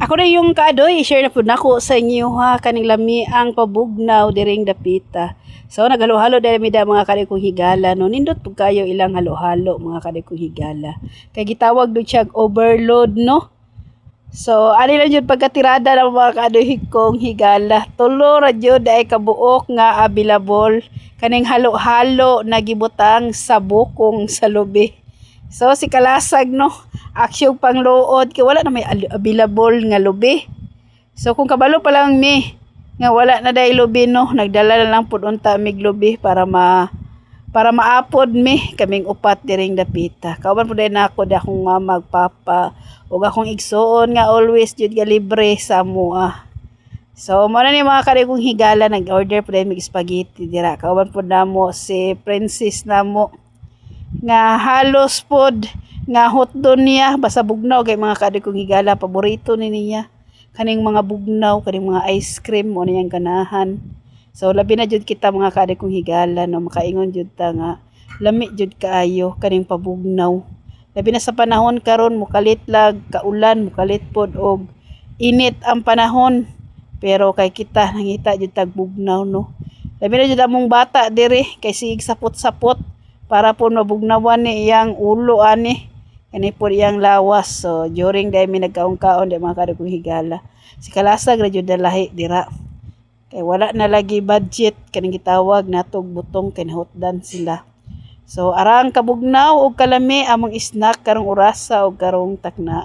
Ako na yung kaadoy, i-share na po nako sa inyo ha, kaning lami ang pabugnaw diring dapita. So naghalo-halo dahil mida mga kaday kong higala no, nindot po kayo ilang halo-halo mga kaday kong higala. Kay gitawag do siya overload no. So ani lang jud pagkatirada ng mga kaadoy kong higala. Tulo ra jud ay kabuok nga available kaning halo-halo na gibutang sa bukong sa lubi. So si kalasag no, aksyon pangluod kay wala na may available nga lubi. So kung kabalo pa lang mi nga wala na day lubi no, nagdala na lang pud unta mig lubi para maapod mi kaming upat diring dapita. Kauban pud nako da akong mama papa ug akong igsuon nga always jud ga libre sa mua. So mo na ni mga kare kong higala nag-order pud mig spaghetti dira. Kauban pud namo si Princess namo nga halos pod nga hotdog niya basta bugnaw kay mga kadi kong higala paborito ni niya kaning mga bugnaw kaning mga ice cream mo niyang ganahan. So labi na jud kita mga kadi kong higala no, makaingon jud ta nga lami jud kaayo kaning pabugnaw, labi na sa panahon karon mukalit lag kaulan, mukalit pod og init ang panahon, pero kay kita nangita jud tag bugnaw no, labi na jud among bata diri kay sig sapot-sapot para po mabugnawan ni iyang ulo ani kani po iyang lawas. So during day mi nagkaon-kaon di mga kadagong higala si kalasag ra jud lahi dira kay wala na lagi budget kaning gitawag natog butong kay nahutdan sila. So arang kabugnaw og kalami among snack karong orasa og karong takna.